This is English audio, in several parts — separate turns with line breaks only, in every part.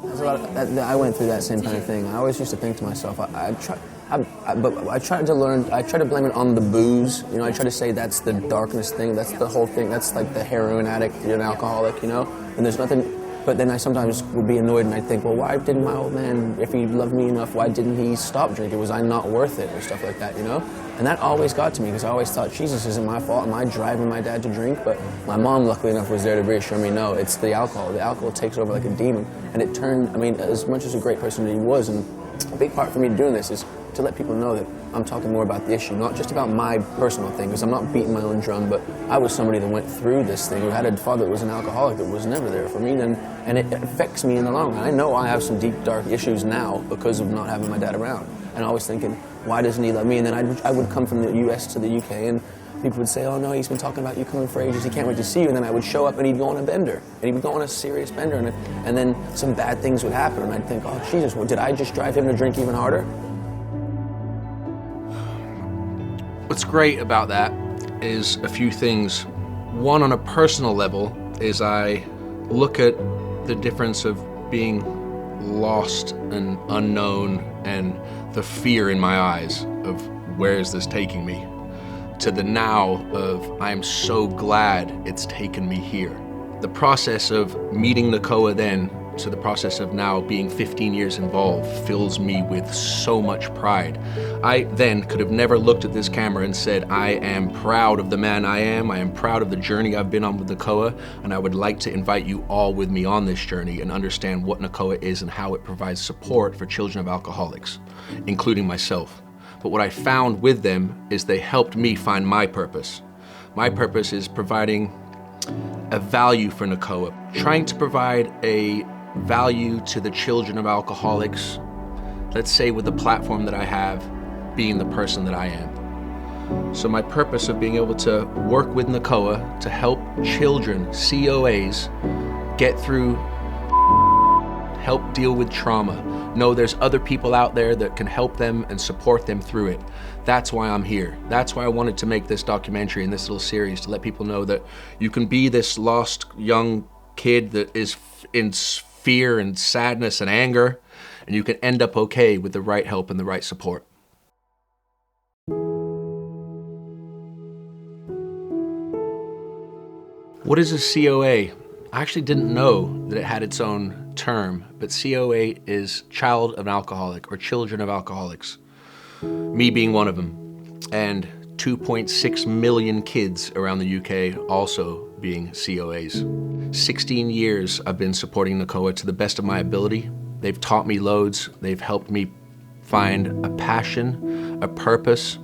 I went through that same kind of thing. I always used to think to myself, but I tried to learn, I tried to blame it on the booze. You know, I tried to say that's the darkness thing, that's the whole thing, that's like the heroin addict, you're an alcoholic, you know? And there's nothing, but then I sometimes would be annoyed and I'd think, well, why didn't my old man, if he loved me enough, why didn't he stop drinking? Was I not worth it or stuff like that, you know? And that always got to me because I always thought, Jesus, isn't my fault. Am I driving my dad to drink? But my mom, luckily enough, was there to reassure me, no, it's the alcohol. The alcohol takes over like a demon. And it turned, I mean, as much as a great person that he was, and a big part for me doing this is to let people know that I'm talking more about the issue, not just about my personal thing, because I'm not beating my own drum, but I was somebody that went through this thing, who had a father that was an alcoholic that was never there for me, and it affects me in the long run. I know I have some deep, dark issues now because of not having my dad around. And I was thinking, why doesn't he love me? And then I would come from the US to the UK, and people would say, oh no, he's been talking about you coming for ages, he can't wait to see you. And then I would show up and he'd go on a bender. And he'd go on a serious bender, and then some bad things would happen. And I'd think, oh Jesus, well, did I just drive him to drink even harder?
What's great about that is a few things. One, on a personal level, is I look at the difference of being lost and unknown and the fear in my eyes of where is this taking me, to the now of I'm so glad it's taken me here. The process of meeting Nacoa then to the process of now being 15 years involved fills me with so much pride. I then could have never looked at this camera and said, I am proud of the man I am proud of the journey I've been on with Nacoa, and I would like to invite you all with me on this journey and understand what Nacoa is and how it provides support for children of alcoholics, including myself. But what I found with them is they helped me find my purpose. My purpose is providing a value for Nacoa, trying to provide a value to the children of alcoholics, let's say with the platform that I have, being the person that I am. So my purpose of being able to work with Nacoa to help children, COAs, get through, help deal with trauma, know there's other people out there that can help them and support them through it. That's why I'm here. That's why I wanted to make this documentary and this little series, to let people know that you can be this lost young kid that is in fear and sadness and anger, and you can end up okay with the right help and the right support. What is a COA? I actually didn't know that it had its own term, but COA is child of an alcoholic or children of alcoholics. Me being one of them, and 2.6 million kids around the UK also being COAs. 16 years I've been supporting Nacoa to the best of my ability. They've taught me loads. They've helped me find a passion, a purpose.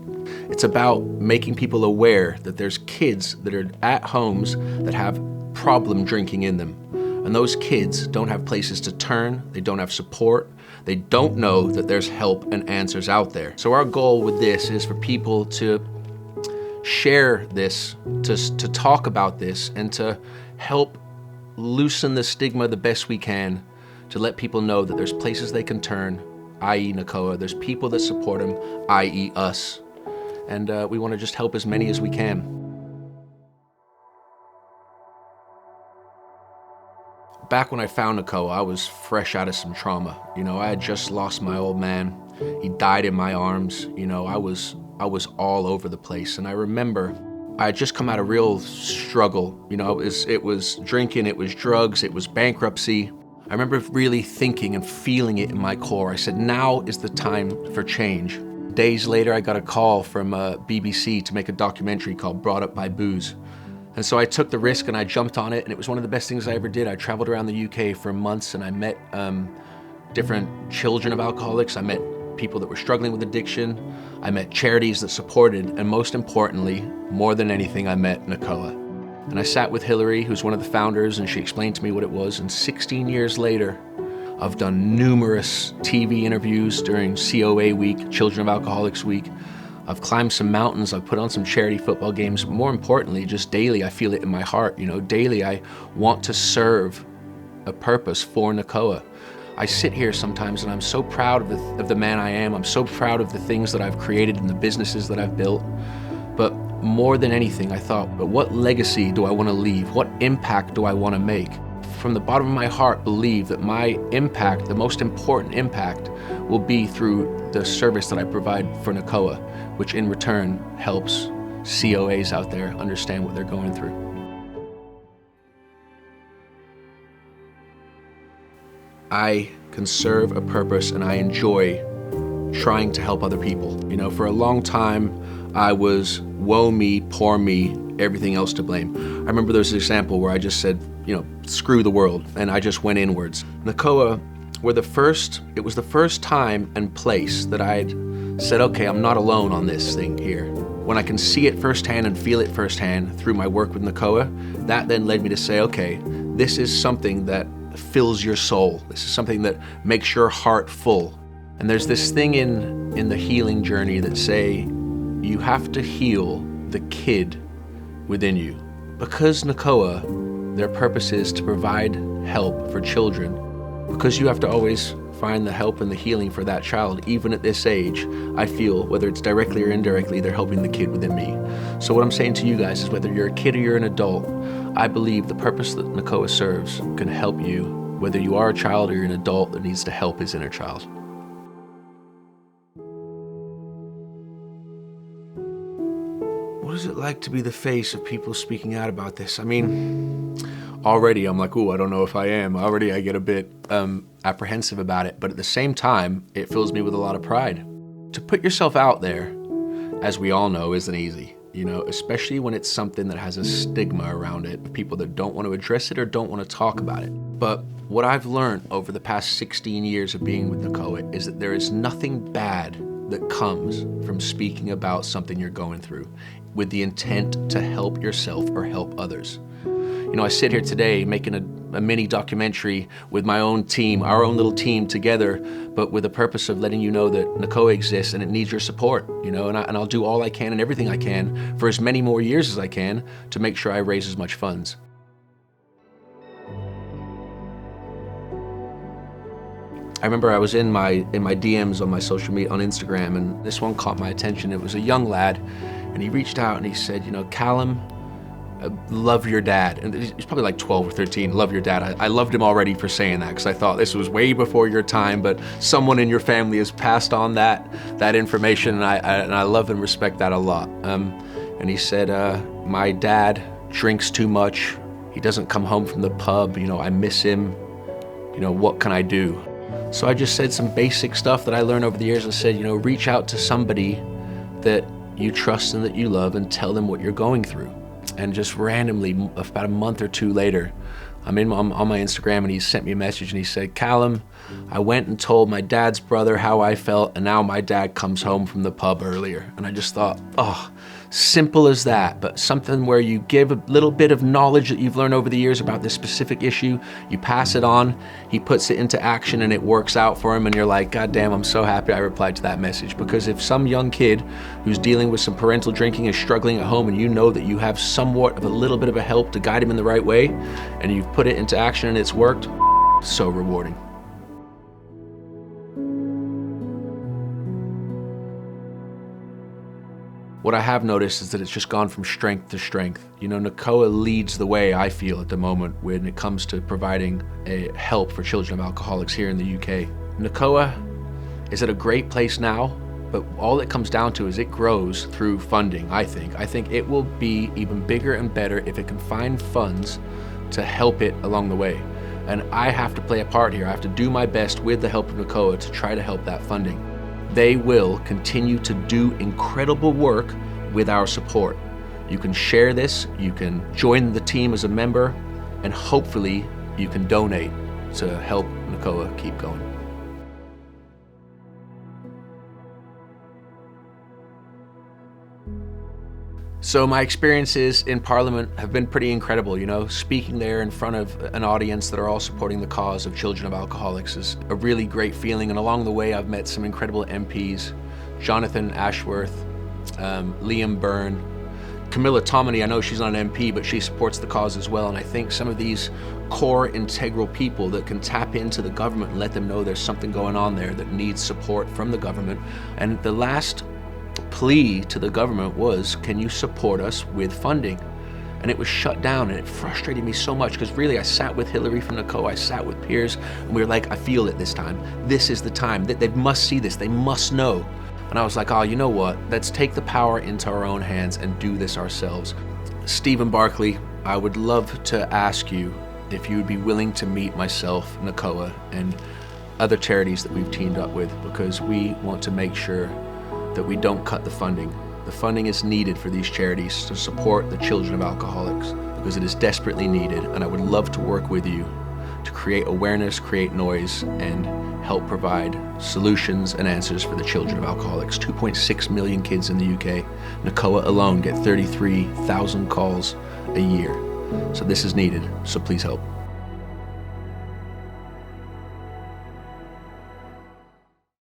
It's about making people aware that there's kids that are at homes that have problem drinking in them. And those kids don't have places to turn, they don't have support, they don't know that there's help and answers out there. So our goal with this is for people to share this, to talk about this, and to help loosen the stigma the best we can, to let people know that there's places they can turn, i.e. Nacoa, there's people that support them, i.e. us, and we want to just help as many as we can. Back when I found Nacoa, I was fresh out of some trauma. You know, I had just lost my old man. He died in my arms. You know, I was all over the place. And I remember I had just come out of real struggle. You know, it was drinking, it was drugs, it was bankruptcy. I remember really thinking and feeling it in my core. I said, now is the time for change. Days later, I got a call from BBC to make a documentary called Brought Up by Booze. And so I took the risk and I jumped on it, and it was one of the best things I ever did. I traveled around the UK for months, and I met different children of alcoholics. I met people that were struggling with addiction. I met charities that supported, and most importantly, more than anything, I met Nacoa. And I sat with Hillary, who's one of the founders, and she explained to me what it was. And 16 years later, I've done numerous TV interviews during COA week, Children of Alcoholics week. I've climbed some mountains, I've put on some charity football games. More importantly, just daily, I feel it in my heart. You know, daily I want to serve a purpose for Nacoa. I sit here sometimes and I'm so proud of the man I am. I'm so proud of the things that I've created and the businesses that I've built. But more than anything, I thought, but what legacy do I want to leave? What impact do I want to make? from the bottom of my heart believe that my impact, the most important impact, will be through the service that I provide for Nacoa, which in return helps COAs out there understand what they're going through. I can serve a purpose and I enjoy trying to help other people. You know, for a long time, I was woe me, poor me, everything else to blame. I remember there was an example where I just said, you know, screw the world, and I just went inwards. Nacoa it was the first time and place that I'd said, okay, I'm not alone on this thing here. When I can see it firsthand and feel it firsthand through my work with Nacoa, that then led me to say, okay, this is something that fills your soul. This is something that makes your heart full. And there's this thing in the healing journey that say, you have to heal the kid within you. Because Nacoa, their purpose is to provide help for children, because you have to always find the help and the healing for that child, even at this age, I feel, whether it's directly or indirectly, they're helping the kid within me. So what I'm saying to you guys is, whether you're a kid or you're an adult, I believe the purpose that Nacoa serves can help you, whether you are a child or you're an adult that needs to help his inner child. What is it like to be the face of people speaking out about this? I mean, already I'm like, ooh, I don't know if I am. Already I get a bit apprehensive about it, but at the same time, it fills me with a lot of pride. To put yourself out there, as we all know, isn't easy, you know, especially when it's something that has a stigma around it, people that don't want to address it or don't want to talk about it. But what I've learned over the past 16 years of being with Nacoa is that there is nothing bad that comes from speaking about something you're going through with the intent to help yourself or help others. You know, I sit here today making a mini documentary with my own team, our own little team together, but with the purpose of letting you know that Nacoa exists and it needs your support, you know, and I'll do all I can and everything I can for as many more years as I can to make sure I raise as much funds. I remember I was in my DMs on my social media, on Instagram, and this one caught my attention. It was a young lad, and he reached out and he said, you know, Calum, love your dad. And he's probably like 12 or 13, love your dad. I loved him already for saying that, because I thought this was way before your time, but someone in your family has passed on that information, and I love and respect that a lot. And he said, my dad drinks too much. He doesn't come home from the pub. You know, I miss him. You know, what can I do? So I just said some basic stuff that I learned over the years. I said, you know, reach out to somebody that you trust and that you love and tell them what you're going through. And just randomly, about a month or two later, I'm on my Instagram, and he sent me a message and he said, Calum, I went and told my dad's brother how I felt, and now my dad comes home from the pub earlier. And I just thought, oh, simple as that, but something where you give a little bit of knowledge that you've learned over the years about this specific issue, you pass it on, he puts it into action, and it works out for him, and you're like, God damn, I'm so happy I replied to that message. Because if some young kid who's dealing with some parental drinking is struggling at home, and you know that you have somewhat of a little bit of a help to guide him in the right way, and you've put it into action and it's worked, so rewarding. What I have noticed is that it's just gone from strength to strength. You know, Nacoa leads the way, I feel, at the moment when it comes to providing a help for children of alcoholics here in the UK. Nacoa is at a great place now, but all it comes down to is it grows through funding, I think. I think it will be even bigger and better if it can find funds to help it along the way. And I have to play a part here. I have to do my best with the help of Nacoa to try to help that funding. They will continue to do incredible work with our support. You can share this, you can join the team as a member, and hopefully you can donate to help Nacoa keep going. So my experiences in Parliament have been pretty incredible, you know. Speaking there in front of an audience that are all supporting the cause of children of alcoholics is a really great feeling, and along the way I've met some incredible MPs, Jonathan Ashworth, Liam Byrne, Camilla Tominey. I know she's not an MP, but she supports the cause as well, and I think some of these core integral people that can tap into the government and let them know there's something going on there that needs support from the government. And the last plea to the government was, can you support us with funding? and it was shut down, and it frustrated me so much because really I sat with Hillary from Nacoa, I sat with peers, and we were like, I feel it this time. This is the time. They must see this. They must know. And I was like, oh, you know what? Let's take the power into our own hands and do this ourselves. Stephen Barkley, I would love to ask you if you would be willing to meet myself, Nacoa, and other charities that we've teamed up with, because we want to make sure that we don't cut the funding. The funding is needed for these charities to support the children of alcoholics, because it is desperately needed, and I would love to work with you to create awareness, create noise, and help provide solutions and answers for the children of alcoholics. 2.6 million kids in the UK. Nacoa alone get 33,000 calls a year. So this is needed, so please help.